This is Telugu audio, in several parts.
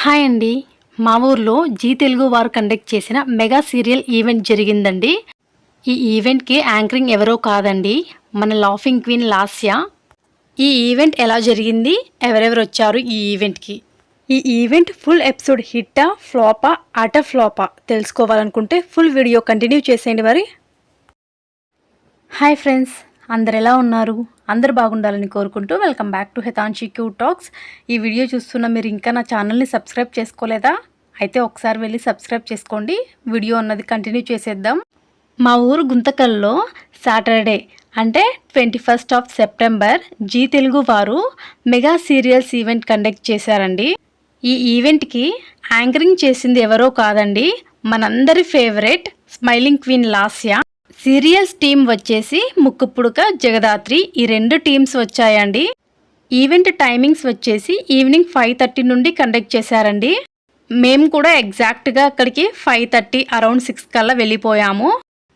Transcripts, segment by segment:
హాయ్ అండి. మా ఊర్లో జీ తెలుగు వారు కండక్ట్ చేసిన మెగా సీరియల్ ఈవెంట్ జరిగిందండి. ఈ ఈవెంట్‌కి యాంకరింగ్ ఎవరో కాదండి, మన లాఫింగ్ క్వీన్ లాస్య. ఈ ఈవెంట్ ఎలా జరిగింది? ఎవరెవరొచ్చారు ఈ ఈవెంట్‌కి? ఈ ఈవెంట్ ఫుల్ ఎపిసోడ్ హిట్టా? ఫ్లాపా? అటర్ ఫ్లాపా? తెలుసుకోవాలనుకుంటే ఫుల్ వీడియో కంటిన్యూ చేసేయండి మరి. హాయ్ ఫ్రెండ్స్, అందరు ఎలా ఉన్నారు? అందరు బాగుండాలని కోరుకుంటూ welcome back to Hitanshi cute talks. ఈ వీడియో చూస్తున్న మీరు ఇంకా నా ఛానల్ని సబ్స్క్రైబ్ చేసుకోలేదా? అయితే ఒకసారి వెళ్ళి సబ్స్క్రైబ్ చేసుకోండి. వీడియో అన్నది కంటిన్యూ చేసేద్దాం. మా ఊరు గుంతకల్లో సాటర్డే అంటే 21st of September G Telugu వారు మెగా సీరియల్స్ ఈవెంట్ కండక్ట్ చేశారండి. ఈ ఈవెంట్కి యాంకరింగ్ చేసింది ఎవరో కాదండి, మనందరి favourite smiling queen Lasya. Serials team వచ్చేసి ముక్కుపుడక, జగదాత్రి, ఈ 2 టీమ్స్ వచ్చాయండి. ఈవెంట్ టైమింగ్స్ వచ్చేసి ఈవినింగ్ 5:30 నుండి కండక్ట్ చేశారండి. మేము కూడా ఎగ్జాక్ట్గా అక్కడికి 5:30 అరౌండ్ 6 కల్లా వెళ్ళిపోయాము.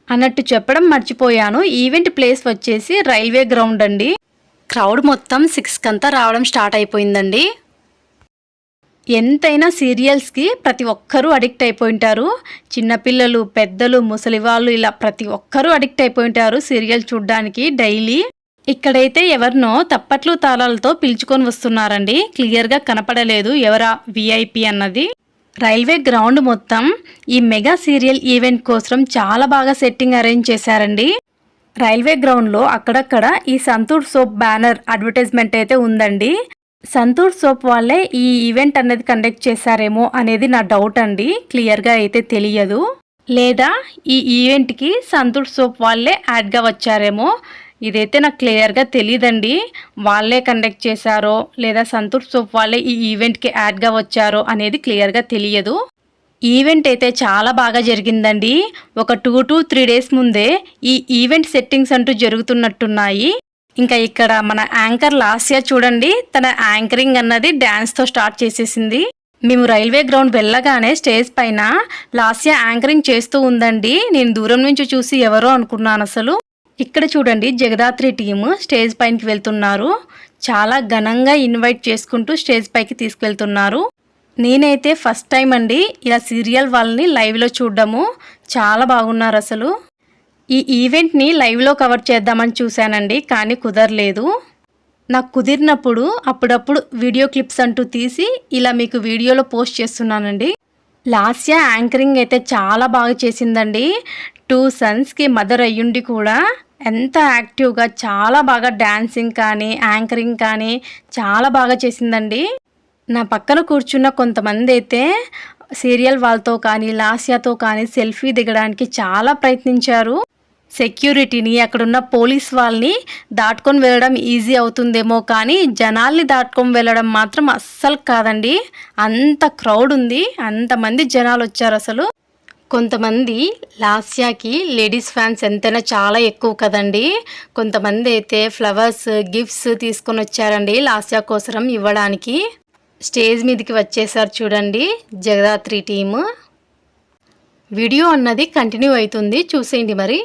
అన్నట్టు చెప్పడం మర్చిపోయాను, ఈవెంట్ ప్లేస్ వచ్చేసి రైల్వే గ్రౌండ్ అండి. క్రౌడ్ మొత్తం 6 కంతా రావడం స్టార్ట్ అయిపోయిందండి. ఎంతైనా సీరియల్స్కి ప్రతి ఒక్కరూ అడిక్ట్ అయిపోయింటారు. చిన్నపిల్లలు, పెద్దలు, ముసలి వాళ్ళు, ఇలా ప్రతి ఒక్కరూ అడిక్ట్ అయిపోయింటారు సీరియల్ చూడ్డానికి డైలీ. ఇక్కడైతే ఎవరినో తప్పట్లు తాళాలతో పిలుచుకొని వస్తున్నారండి. క్లియర్గా కనపడలేదు ఎవరా విఐపి అన్నది. రైల్వే గ్రౌండ్ మొత్తం ఈ మెగా సీరియల్ ఈవెంట్ కోసం చాలా బాగా సెట్టింగ్ అరేంజ్ చేశారండి. రైల్వే గ్రౌండ్లో అక్కడక్కడ ఈ సంతూర్ సోప్ బ్యానర్ అడ్వర్టైజ్మెంట్ అయితే ఉందండి. సంతూర్ సోప్ వాళ్ళే ఈ ఈవెంట్ అనేది కండక్ట్ చేశారేమో అనేది నా డౌట్ అండి, క్లియర్గా అయితే తెలియదు. లేదా ఈ ఈవెంట్కి సంతూర్ సోప్ వాళ్ళే యాడ్గా వచ్చారేమో, ఇదైతే నాకు క్లియర్గా తెలియదండి. వాళ్ళే కండక్ట్ చేశారో లేదా సంతూర్ సోప్ వాళ్ళే ఈ ఈవెంట్కి యాడ్గా వచ్చారో అనేది క్లియర్గా తెలియదు. ఈవెంట్ అయితే చాలా బాగా జరిగిందండి. ఒక 2 to 3 days ముందే ఈ ఈవెంట్ సెట్టింగ్స్ అంటూ జరుగుతున్నట్టున్నాయి. ఇంకా ఇక్కడ మన యాంకర్ లాస్య చూడండి, తన యాంకరింగ్ అన్నది డ్యాన్స్తో స్టార్ట్ చేసేసింది. మేము రైల్వే గ్రౌండ్ వెళ్ళగానే స్టేజ్ పైన లాస్య యాంకరింగ్ చేస్తూ ఉందండి. నేను దూరం నుంచి చూసి ఎవరో అనుకున్నాను అసలు. ఇక్కడ చూడండి జగదాత్రి టీము స్టేజ్ పైనకి వెళ్తున్నారు. చాలా ఘనంగా ఇన్వైట్ చేసుకుంటూ స్టేజ్ పైకి తీసుకెళ్తున్నారు. నేనైతే ఫస్ట్ టైం అండి ఇలా సీరియల్ వాళ్ళని లైవ్లో చూడడము. చాలా బాగున్నారు అసలు. ఈ ఈవెంట్ని లైవ్లో కవర్ చేద్దామని చూశానండి, కానీ కుదరలేదు. నాకు కుదిరినప్పుడు అప్పుడప్పుడు వీడియో క్లిప్స్ అంటూ తీసి ఇలా మీకు వీడియోలో పోస్ట్ చేస్తున్నానండి. లాస్య యాంకరింగ్ అయితే చాలా బాగా చేసిందండి. 2 సన్స్కి మదర్ అయ్యుండి కూడా ఎంత యాక్టివ్గా చాలా బాగా డాన్సింగ్ కానీ యాంకరింగ్ కానీ చాలా బాగా చేసిందండి. నా పక్కన కూర్చున్న కొంతమంది అయితే సీరియల్ వాళ్ళతో కానీ లాస్యతో కానీ సెల్ఫీ దిగడానికి చాలా ప్రయత్నించారు. సెక్యూరిటీని, అక్కడున్న పోలీస్ వాళ్ళని దాటుకొని వెళ్ళడం ఈజీ అవుతుందేమో, కానీ జనాల్ని దాటుకొని వెళ్ళడం మాత్రం అస్సలు కాదండి. అంత క్రౌడ్ ఉంది, అంతమంది జనాలు వచ్చారు అసలు. కొంతమంది లాస్యాకి లేడీస్ ఫ్యాన్స్ ఎంతైనా చాలా ఎక్కువ కదండి. కొంతమంది అయితే ఫ్లవర్స్, గిఫ్ట్స్ తీసుకొని వచ్చారండి లాస్య కోసం ఇవ్వడానికి. స్టేజ్ మీదకి వచ్చేసారు చూడండి జగదాత్రి టీము. వీడియో అన్నది కంటిన్యూ అవుతుంది, చూసేయండి మరి.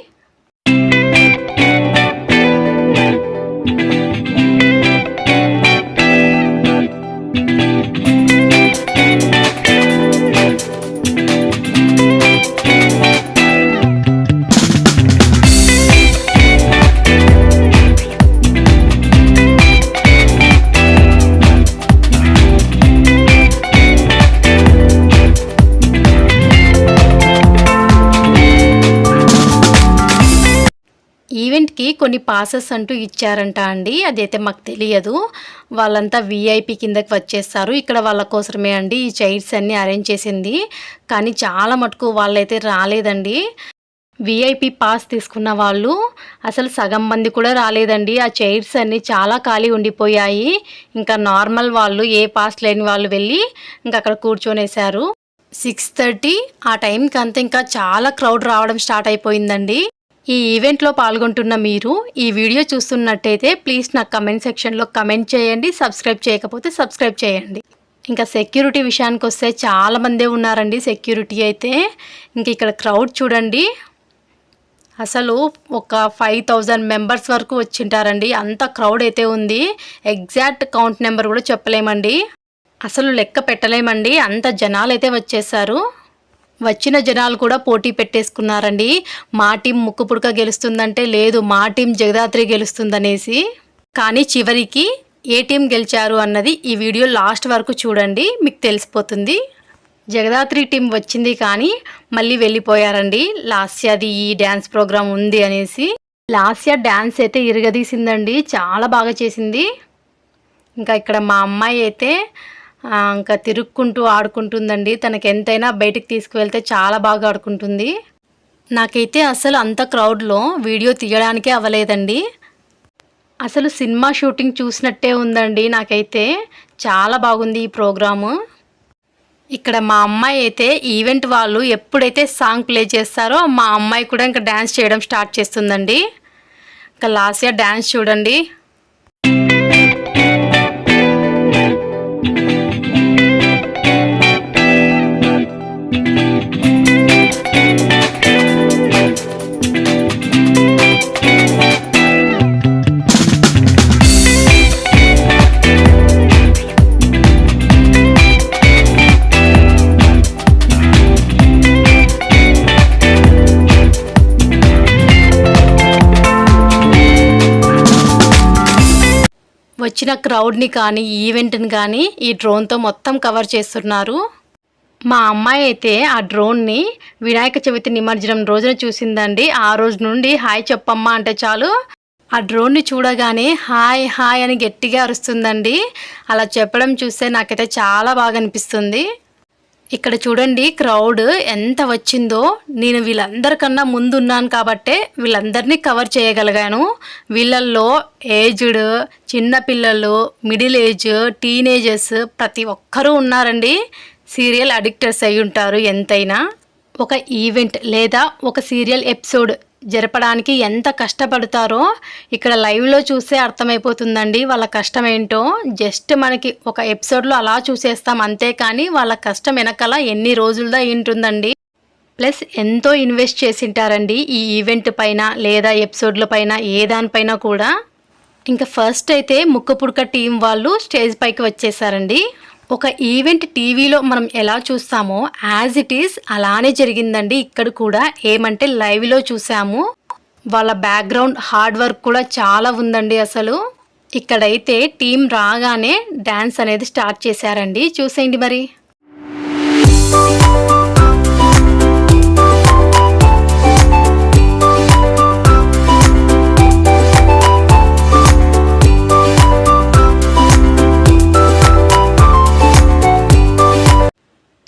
ఈవెంట్కి కొన్ని పాసెస్ అంటూ ఇచ్చారంట అండి, అదైతే మాకు తెలియదు. వాళ్ళంతా విఐపి కిందకి వచ్చేస్తారు. ఇక్కడ వాళ్ళ కోసమే అండి ఈ చైర్స్ అన్నీ అరేంజ్ చేసింది, కానీ చాలా మటుకు వాళ్ళైతే రాలేదండి. విఐపి పాస్ తీసుకున్న వాళ్ళు అసలు సగం మంది కూడా రాలేదండి. ఆ చైర్స్ అన్నీ చాలా ఖాళీ ఉండిపోయాయి. ఇంకా నార్మల్ వాళ్ళు, ఏ పాస్ లేని వాళ్ళు వెళ్ళి ఇంకా అక్కడ కూర్చొనేశారు. 6:30 ఆ టైంకి అంతా ఇంకా చాలా క్రౌడ్ రావడం స్టార్ట్ అయిపోయిందండి. ఈ ఈవెంట్లో పాల్గొంటున్న మీరు ఈ వీడియో చూస్తున్నట్టయితే ప్లీజ్ నాకు కమెంట్ సెక్షన్లో కమెంట్ చేయండి. సబ్స్క్రైబ్ చేయకపోతే సబ్స్క్రైబ్ చేయండి. ఇంకా సెక్యూరిటీ విషయానికి వస్తే చాలామందే ఉన్నారండి సెక్యూరిటీ అయితే. ఇంక ఇక్కడ క్రౌడ్ చూడండి, అసలు ఒక 5000 మెంబర్స్ వరకు వచ్చింటారండి. అంత క్రౌడ్ అయితే ఉంది. ఎగ్జాక్ట్ కౌంట్ నెంబర్ కూడా చెప్పలేమండి. అసలు లెక్క పెట్టలేమండి, అంత జనాలు అయితే వచ్చేసారు. వచ్చిన జనాలు కూడా పోటీ పెట్టేసుకున్నారండి. మా టీం ముక్కు పుడక గెలుస్తుందంటే లేదు, మా టీం జగదాత్రి గెలుస్తుందనేసి. కానీ చివరికి ఏ టీం గెలిచారు అన్నది ఈ వీడియో లాస్ట్ వరకు చూడండి, మీకు తెలిసిపోతుంది. జగదాత్రి టీం వచ్చింది కానీ మళ్ళీ వెళ్ళిపోయారండి. లాస్యాది ఈ డ్యాన్స్ ప్రోగ్రాం ఉంది అనేసి. లాస్య డ్యాన్స్ అయితే ఇరగదీసిందండి, చాలా బాగా చేసింది. ఇంకా ఇక్కడ మా అమ్మాయి అయితే ఇంకా తిరుక్కుంటూ ఆడుకుంటుందండి. తనకి ఎంతైనా బయటికి తీసుకువెళ్తే చాలా బాగా ఆడుకుంటుంది. నాకైతే అసలు అంత క్రౌడ్లో వీడియో తీయడానికే అవ్వలేదండి. అసలు సినిమా షూటింగ్ చూసినట్టే ఉందండి. నాకైతే చాలా బాగుంది ఈ ప్రోగ్రాము. ఇక్కడ మా అమ్మాయి అయితే ఈవెంట్ వాళ్ళు ఎప్పుడైతే సాంగ్ ప్లే చేస్తారో మా అమ్మాయి కూడా ఇంకా డ్యాన్స్ చేయడం స్టార్ట్ చేస్తుందండి. ఇంకా లాస్య డ్యాన్స్ చూడండి. వచ్చిన క్రౌడ్ని కానీ ఈవెంట్ని కానీ ఈ డ్రోన్తో మొత్తం కవర్ చేస్తున్నారు. మా అమ్మాయి అయితే ఆ డ్రోన్ని వినాయక చవితి నిమజ్జనం రోజున చూసిందండి. ఆ రోజు నుండి హాయ్ చెప్పమ్మా అంటే చాలు ఆ డ్రోన్ని చూడగానే హాయ్ హాయ్ అని గట్టిగా అరుస్తుందండి. అలా చెప్పడం చూస్తే నాకైతే చాలా బాగా అనిపిస్తుంది. ఇక్కడ చూడండి క్రౌడ్ ఎంత వచ్చిందో. నేను వీళ్ళందరికన్నా ముందున్నాను కాబట్టే వీళ్ళందరినీ కవర్ చేయగలిగాను. వీళ్ళల్లో ఏజ్డ్, చిన్నపిల్లలు, మిడిల్ ఏజ్, టీనేజర్స్ ప్రతి ఒక్కరూ ఉన్నారండి. సీరియల్ అడిక్టర్స్ అయి ఉంటారు ఎంతైనా. ఒక ఈవెంట్ లేదా ఒక సీరియల్ ఎపిసోడ్ జరపడానికి ఎంత కష్టపడతారో ఇక్కడ లైవ్లో చూస్తే అర్థమైపోతుందండి వాళ్ళ కష్టం ఏంటో. జస్ట్ మనకి ఒక ఎపిసోడ్లో అలా చూసేస్తాం అంతే, కానీ వాళ్ళ కష్టం వెనకాల ఎన్ని రోజులదా ఉంటుందండి. ప్లస్ ఎంతో ఇన్వెస్ట్ చేసింటారండి ఈ ఈవెంట్ పైన లేదా ఎపిసోడ్ల పైన, ఏ దానిపైన కూడా. ఇంకా ఫస్ట్ అయితే ముక్కు పుడక టీం వాళ్ళు స్టేజ్ పైకి వచ్చేసారండి. ఒక ఈవెంట్ టీవీలో మనం ఎలా చూస్తామో యాజ్ ఇట్ ఈస్ అలానే జరిగిందండి ఇక్కడ కూడా. ఏమంటే లైవ్లో చూసాము. వాళ్ళ బ్యాక్గ్రౌండ్ హార్డ్ వర్క్ కూడా చాలా ఉందండి అసలు. ఇక్కడైతే టీం రాగానే డ్యాన్స్ అనేది స్టార్ట్ చేశారండి, చూసేయండి మరి.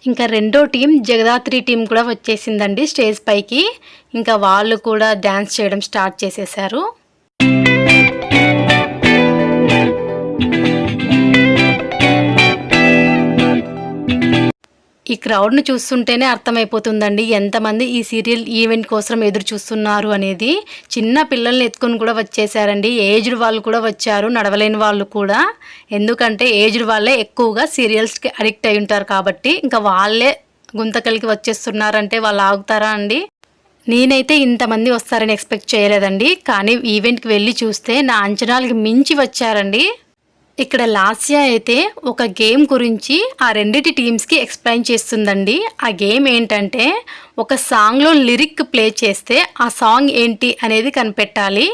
ఇంకా రెండో టీం జగదాత్రి టీం కూడా వచ్చేసిందండి స్టేజ్ పైకి. ఇంకా వాళ్ళు కూడా డ్యాన్స్ చేయడం స్టార్ట్ చేసేసారు. ఈ క్రౌడ్ను చూస్తుంటేనే అర్థమైపోతుందండి ఎంతమంది ఈ సీరియల్ ఈవెంట్ కోసం ఎదురు చూస్తున్నారు అనేది. చిన్న పిల్లల్ని ఎత్తుకొని కూడా వచ్చేసారండి. ఏజ్డ్ వాళ్ళు కూడా వచ్చారు, నడవలేని వాళ్ళు కూడా. ఎందుకంటే ఏజ్డ్ వాళ్ళే ఎక్కువగా సీరియల్స్కి అడిక్ట్ అయి ఉంటారు కాబట్టి ఇంకా వాళ్ళే గుంతకలికి వచ్చేస్తున్నారంటే వాళ్ళు ఆగుతారా అండి. నేనైతే ఇంతమంది వస్తారని ఎక్స్పెక్ట్ చేయలేదండి. కానీ ఈవెంట్కి వెళ్ళి చూస్తే నా అంచనాలకి మించి వచ్చారండి. ఇక్కడ లాస్య అయితే ఒక గేమ్ గురించి ఆ రెండిటి టీమ్స్కి ఎక్స్ప్లెయిన్ చేస్తుందండి. ఆ గేమ్ ఏంటంటే ఒక సాంగ్లో లిరిక్ ప్లే చేస్తే ఆ సాంగ్ ఏంటి అనేది కనిపెట్టాలి.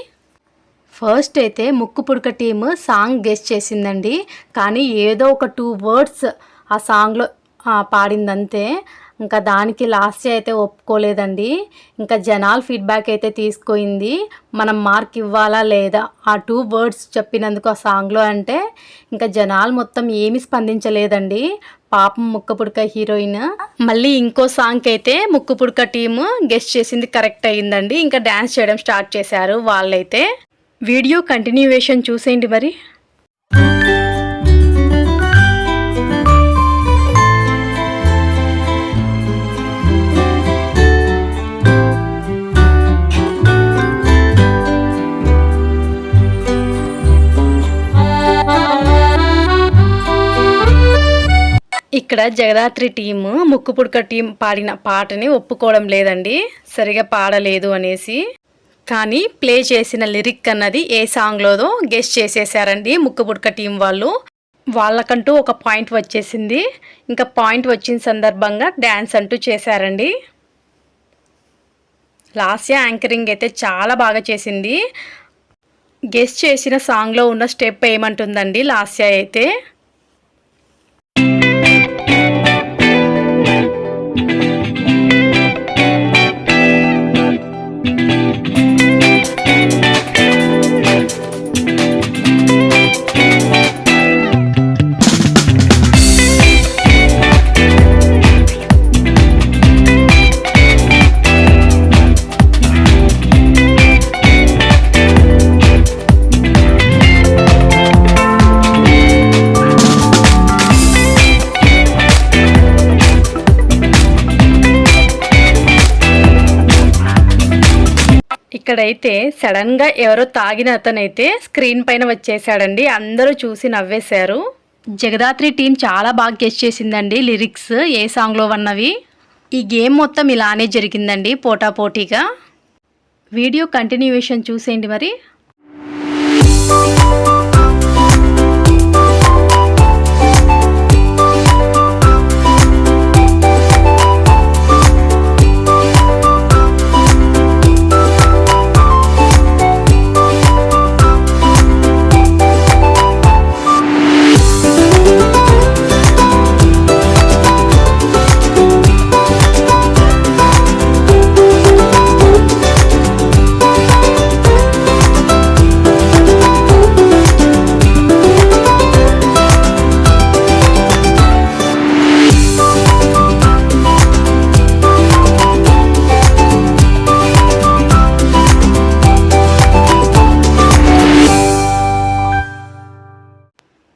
ఫస్ట్ అయితే ముక్కు పుడక టీమ్ సాంగ్ గెస్ చేసిందండి. కానీ ఏదో ఒక 2 words ఆ సాంగ్లో పాడిందంతే. ఇంకా దానికి లాస్య అయితే ఒప్పుకోలేదండి. ఇంకా జనాల ఫీడ్బ్యాక్ అయితే తీసుకుంది, మనం మార్క్ ఇవ్వాలా లేదా ఆ 2 words చెప్పినందుకు ఆ సాంగ్లో అంటే. ఇంకా జనాలు మొత్తం ఏమీ స్పందించలేదండి. పాపం ముక్కు పుడక హీరోయిన్. మళ్ళీ ఇంకో సాంగ్కి అయితే ముక్కు పుడక టీము గెస్ట్ చేసింది కరెక్ట్ అయ్యిందండి. ఇంకా డ్యాన్స్ చేయడం స్టార్ట్ చేశారు వాళ్ళైతే. వీడియో కంటిన్యూవేషన్ చూసేయండి మరి. ఇక్కడ జగదాత్రి టీము ముక్కు పుడక టీం పాడిన పాటని ఒప్పుకోవడం లేదండి, సరిగా పాడలేదు అనేసి. కానీ ప్లే చేసిన లిరిక్ అన్నది ఏ సాంగ్లోదో గెస్ట్ చేసేసారండి ముక్కు పుడక టీం వాళ్ళు. వాళ్ళకంటూ ఒక పాయింట్ వచ్చేసింది. ఇంకా పాయింట్ వచ్చిన సందర్భంగా డ్యాన్స్ అంటూ చేశారండి. లాస్య యాంకరింగ్ అయితే చాలా బాగా చేసింది. గెస్ చేసిన సాంగ్లో ఉన్న స్టెప్ ఏమంటుందండి లాస్య అయితే. ఇక్కడైతే సడన్గా ఎవరో తాగిన అతనైతే స్క్రీన్ పైన వచ్చేసాడండి. అందరూ చూసి నవ్వేశారు. జగదాత్రి టీం చాలా బాగా గెస్ చేసిందండి లిరిక్స్ ఏ సాంగ్లో ఉన్నవి. ఈ గేమ్ మొత్తం ఇలానే జరిగిందండి పోటాపోటీగా. వీడియో కంటిన్యూయేషన్ చూసేయండి మరి.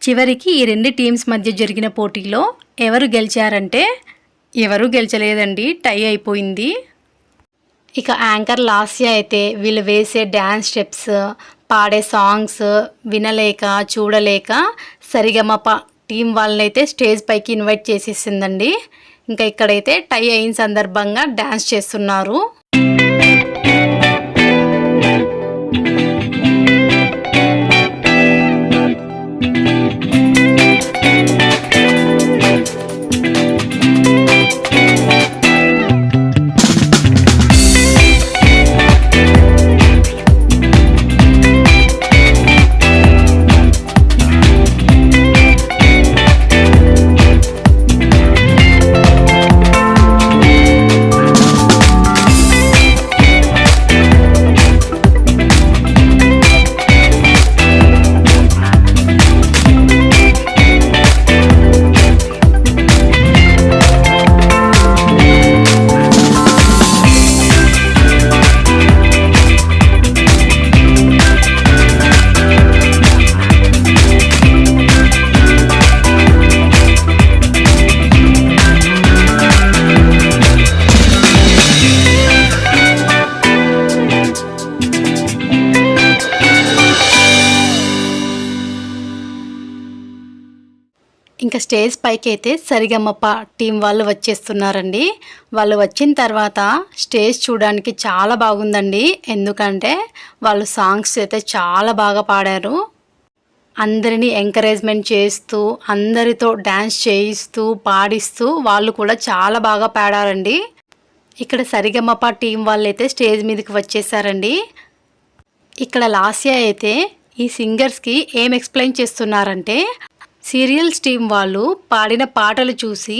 చివరికి ఈ రెండు టీమ్స్ మధ్య జరిగిన పోటీలో ఎవరు గెలిచారంటే ఎవరు గెలిచలేదండి, టై అయిపోయింది. ఇక యాంకర్ లాస్య అయితే వీళ్ళు వేసే డ్యాన్స్ స్టెప్స్, పాడే సాంగ్స్ వినలేక చూడలేక సరిగమప టీం వాళ్ళనైతే స్టేజ్ పైకి ఇన్వైట్ చేసేసిందండి. ఇంకా ఇక్కడైతే టై అయిన సందర్భంగా డ్యాన్స్ చేస్తున్నారు. ఇంకా స్టేజ్ పైకి అయితే సరిగమప టీం వాళ్ళు వచ్చేస్తున్నారండి. వాళ్ళు వచ్చిన తర్వాత స్టేజ్ చూడడానికి చాలా బాగుందండి. ఎందుకంటే వాళ్ళు సాంగ్స్ అయితే చాలా బాగా పాడారు. అందరినీ ఎంకరేజ్మెంట్ చేస్తూ అందరితో డ్యాన్స్ చేయిస్తూ పాడిస్తూ వాళ్ళు కూడా చాలా బాగా పాడారండి. ఇక్కడ సరిగమప టీం వాళ్ళు అయితే స్టేజ్ మీదకి వచ్చేసారండి. ఇక్కడ లాస్య అయితే ఈ సింగర్స్కి ఏం ఎక్స్ప్లెయిన్ చేస్తున్నారంటే, సీరియల్స్ టీం వాళ్ళు పాడిన పాటలు చూసి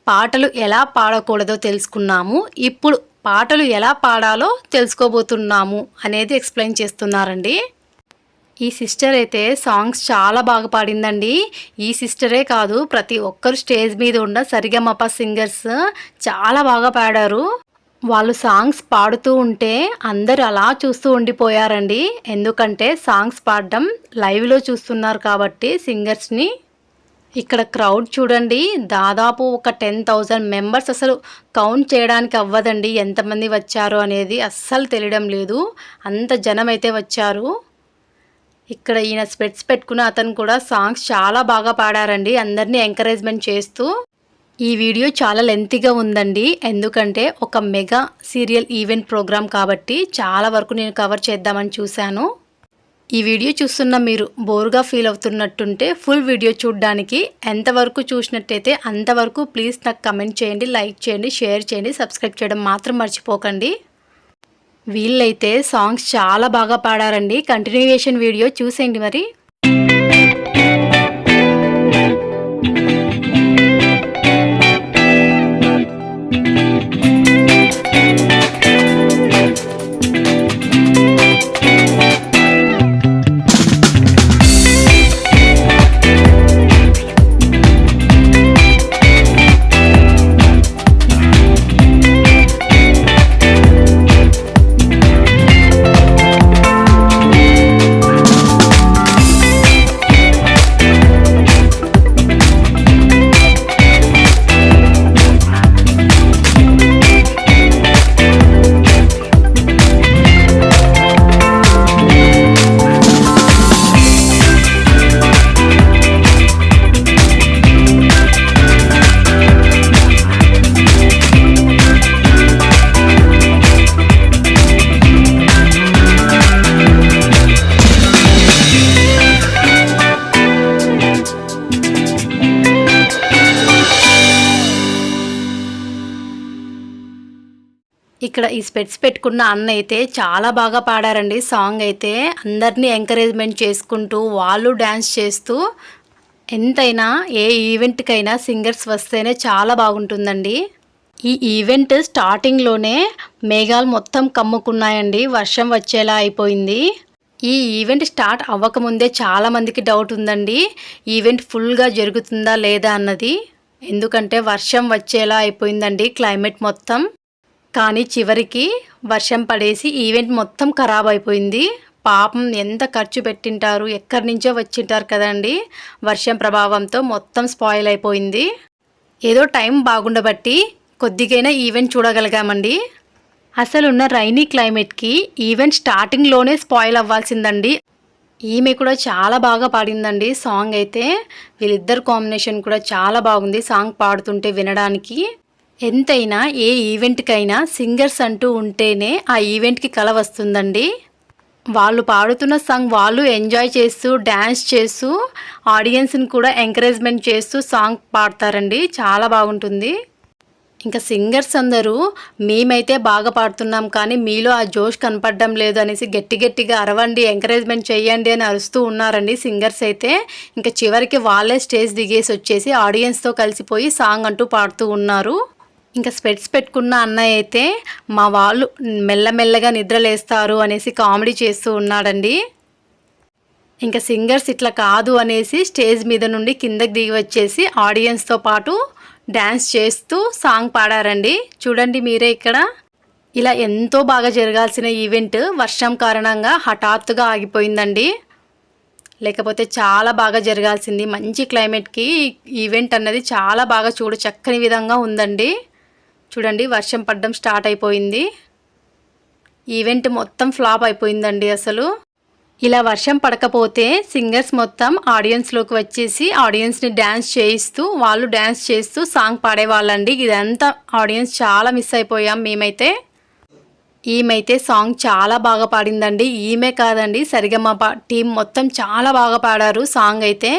పాటలు ఎలా పాడకూడదో తెలుసుకున్నాము, ఇప్పుడు పాటలు ఎలా పాడాలో తెలుసుకోబోతున్నాము అనేది ఎక్స్ప్లెయిన్ చేస్తున్నారండి. ఈ సిస్టర్ అయితే సాంగ్స్ చాలా బాగా పాడిందండి. ఈ సిస్టరే కాదు, ప్రతి ఒక్కరు స్టేజ్ మీద ఉన్న సరిగమప సింగర్స్ చాలా బాగా పాడారు. వాళ్ళు సాంగ్స్ పాడుతూ ఉంటే అందరు అలా చూస్తూ ఉండిపోయారండి. ఎందుకంటే సాంగ్స్ పాడడం లైవ్లో చూస్తున్నారు కాబట్టి సింగర్స్ని. ఇక్కడ క్రౌడ్ చూడండి, దాదాపు ఒక 10,000 మెంబర్స్. అసలు కౌంట్ చేయడానికి అవ్వదండి ఎంతమంది వచ్చారు అనేది, అస్సలు తెలియడం లేదు. అంత జనం అయితే వచ్చారు. ఇక్కడ ఈయన స్పెట్స్ పెట్టుకున్న అతను కూడా సాంగ్స్ చాలా బాగా పాడారండి, అందరినీ ఎంకరేజ్మెంట్ చేస్తూ. ఈ వీడియో చాలా లెంతీగా ఉందండి, ఎందుకంటే ఒక మెగా సీరియల్ ఈవెంట్ ప్రోగ్రామ్ కాబట్టి చాలా వరకు నేను కవర్ చేద్దామని చూశాను. ఈ వీడియో చూస్తున్న మీరు బోర్గా ఫీల్ అవుతున్నట్టుంటే ఫుల్ వీడియో చూడడానికి ఎంతవరకు చూసినట్టయితే అంతవరకు ప్లీజ్ నాకు కమెంట్ చేయండి, లైక్ చేయండి, షేర్ చేయండి, సబ్స్క్రైబ్ చేయడం మాత్రం మర్చిపోకండి. వీళ్ళైతే సాంగ్స్ చాలా బాగా పాడారండి. కంటిన్యూయేషన్ వీడియో చూసేయండి మరి. ఇక్కడ ఈ స్పెట్స్ పెట్టుకున్న అన్న అయితే చాలా బాగా పాడారండి. సాంగ్ అయితే అందరినీ ఎంకరేజ్మెంట్ చేసుకుంటూ వాళ్ళు డ్యాన్స్ చేస్తూ, ఎంతైనా ఏ ఈవెంట్కైనా సింగర్స్ వస్తేనే చాలా బాగుంటుందండి. ఈ ఈవెంట్ స్టార్టింగ్లోనే మేఘాలు మొత్తం కమ్ముకున్నాయండి, వర్షం వచ్చేలా అయిపోయింది. ఈ ఈవెంట్ స్టార్ట్ అవ్వకముందే చాలామందికి డౌట్ ఉందండి, ఈవెంట్ ఫుల్గా జరుగుతుందా లేదా అన్నది. ఎందుకంటే వర్షం వచ్చేలా అయిపోయిందండి క్లైమేట్ మొత్తం. కానీ చివరికి వర్షం పడేసి ఈవెంట్ మొత్తం ఖరాబ్ అయిపోయింది. పాపం ఎంత ఖర్చు పెట్టింటారు, ఎక్కడి నుంచో వచ్చింటారు కదండి. వర్షం ప్రభావంతో మొత్తం స్పాయిల్ అయిపోయింది. ఏదో టైం బాగుండబట్టి కొద్దిగైనా ఈవెంట్ చూడగలిగామండి. అసలున్న రైనీ క్లైమేట్కి ఈవెంట్ స్టార్టింగ్లోనే స్పాయిల్ అవ్వాల్సిందండి. ఈమె కూడా చాలా బాగా పాడిందండి సాంగ్ అయితే. వీళ్ళిద్దరు కాంబినేషన్ కూడా చాలా బాగుంది సాంగ్ పాడుతుంటే వినడానికి. ఎంతైనా ఏ ఈవెంట్కైనా సింగర్స్ అంటూ ఉంటేనే ఆ ఈవెంట్కి కళ వస్తుందండి. వాళ్ళు పాడుతున్న సాంగ్ వాళ్ళు ఎంజాయ్ చేస్తూ డ్యాన్స్ చేస్తూ ఆడియన్స్ని కూడా ఎంకరేజ్మెంట్ చేస్తూ సాంగ్ పాడతారండి, చాలా బాగుంటుంది. ఇంకా సింగర్స్ అందరూ మేమైతే బాగా పాడుతున్నాం కానీ మీలో ఆ జోష్ కనపడడం లేదు అనేసి గట్టి గట్టిగా అరవండి, ఎంకరేజ్మెంట్ చేయండి అని అరుస్తూ ఉన్నారండి సింగర్స్ అయితే. ఇంకా చివరికి వాళ్ళే స్టేజ్ దిగేసి వచ్చేసి ఆడియన్స్తో కలిసిపోయి సాంగ్ అంటూ పాడుతూ ఉన్నారు. ఇంకా స్పెట్స్ పెట్టుకున్న అన్నయ్య అయితే మా వాళ్ళు మెల్లమెల్లగా నిద్రలేస్తారు అనేసి కామెడీ చేస్తూ ఉన్నాడండి. ఇంకా సింగర్స్ ఇట్లా కాదు అనేసి స్టేజ్ మీద నుండి కిందకి దిగి వచ్చేసి ఆడియన్స్తో పాటు డ్యాన్స్ చేస్తూ సాంగ్ పాడారండి. చూడండి మీరే ఇక్కడ. ఇలా ఎంతో బాగా జరగాల్సిన ఈవెంట్ వర్షం కారణంగా హఠాత్తుగా ఆగిపోయిందండి. లేకపోతే చాలా బాగా జరగాల్సింది. మంచి క్లైమేట్కి ఈవెంట్ అన్నది చాలా బాగా చక్కని విధంగా ఉందండి. చూడండి వర్షం పడడం స్టార్ట్ అయిపోయింది. ఈవెంట్ మొత్తం ఫ్లాప్ అయిపోయిందండి అసలు. ఇలా వర్షం పడకపోతే సింగర్స్ మొత్తం ఆడియన్స్లోకి వచ్చేసి ఆడియన్స్ని డ్యాన్స్ చేయిస్తూ వాళ్ళు డ్యాన్స్ చేస్తూ సాంగ్ పాడేవాళ్ళండి. ఇదంతా ఆడియన్స్ చాలా మిస్ అయిపోయాం మేమైతే. ఈమెయితే సాంగ్ చాలా బాగా పాడిందండి. ఈమె కాదండి, సరిగమప టీం మొత్తం చాలా బాగా పాడారు సాంగ్ అయితే.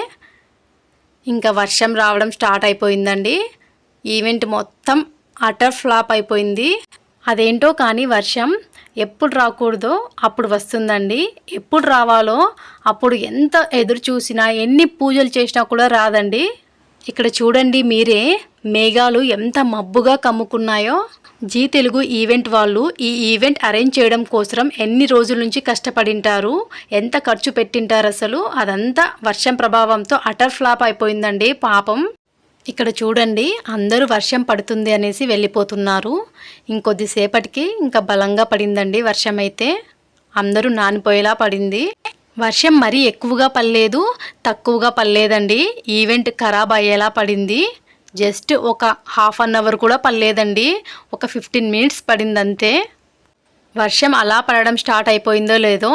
ఇంకా వర్షం రావడం స్టార్ట్ అయిపోయిందండి. ఈవెంట్ మొత్తం అటర్ ఫ్లాప్ అయిపోయింది. అదేంటో కానీ వర్షం ఎప్పుడు రాకూడదో అప్పుడు వస్తుందండి, ఎప్పుడు రావాలో అప్పుడు ఎంత ఎదురు చూసినా ఎన్ని పూజలు చేసినా కూడా రాదండి. ఇక్కడ చూడండి మీరే, మేఘాలు ఎంత మబ్బుగా కమ్ముకున్నాయో. జీ తెలుగు ఈవెంట్ వాళ్ళు ఈ ఈవెంట్ అరేంజ్ చేయడం కోసం ఎన్ని రోజుల నుంచి కష్టపడింటారు, ఎంత ఖర్చు పెట్టింటారు అసలు. అదంతా వర్షం ప్రభావంతో అటర్ ఫ్లాప్ అయిపోయిందండి పాపం. ఇక్కడ చూడండి అందరూ వర్షం పడుతుంది అనేసి వెళ్ళిపోతున్నారు. ఇంకొద్దిసేపటికి ఇంకా బలంగా పడిందండి వర్షం అయితే. అందరూ నానిపోయేలా పడింది. వర్షం మరీ ఎక్కువగా పడలేదు, తక్కువగా పడలేదండి. ఈవెంట్ ఖరాబ్ అయ్యేలా పడింది. జస్ట్ ఒక హాఫ్ అన్ అవర్ కూడా పడలేదండి, ఒక 15 మినిట్స్ పడింది అంతే. వర్షం అలా పడడం స్టార్ట్ అయిపోయిందో లేదో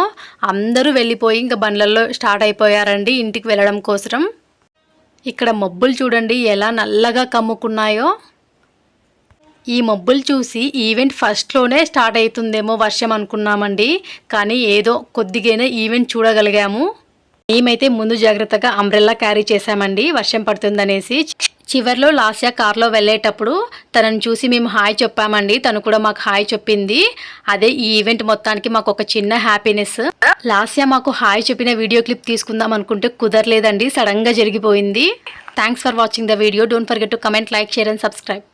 అందరూ వెళ్ళిపోయి ఇంకా బండ్లలో స్టార్ట్ అయిపోయారండి ఇంటికి వెళ్ళడం కోసం. ఇక్కడ మబ్బులు చూడండి ఎలా నల్లగా కమ్ముకున్నాయో. ఈ మబ్బులు చూసి ఈవెంట్ ఫస్ట్లోనే స్టార్ట్ అవుతుందేమో వర్షం అనుకున్నామండి. కానీ ఏదో కొద్దిగానే ఈవెంట్ చూడగలిగాము. మేమైతే ముందు జాగ్రత్తగా అంబ్రెల్లా క్యారీ చేసామండి వర్షం పడుతుందనేసి. చివర్లో లాస్య కార్లో వెళ్ళేటప్పుడు తనని చూసి మేము హాయ్ చెప్పామండి. తను కూడా మాకు హాయ్ చెప్పింది. అదే ఈ ఈవెంట్ మొత్తానికి మాకు ఒక చిన్న హ్యాపీనెస్. లాస్య మాకు హాయ్ చెప్పిన వీడియో క్లిప్ తీసుకుందాం అనుకుంటే కుదరలేదండి, సడన్గా జరిగిపోయింది. Thanks for watching the video. Don't forget to comment, like, share and subscribe.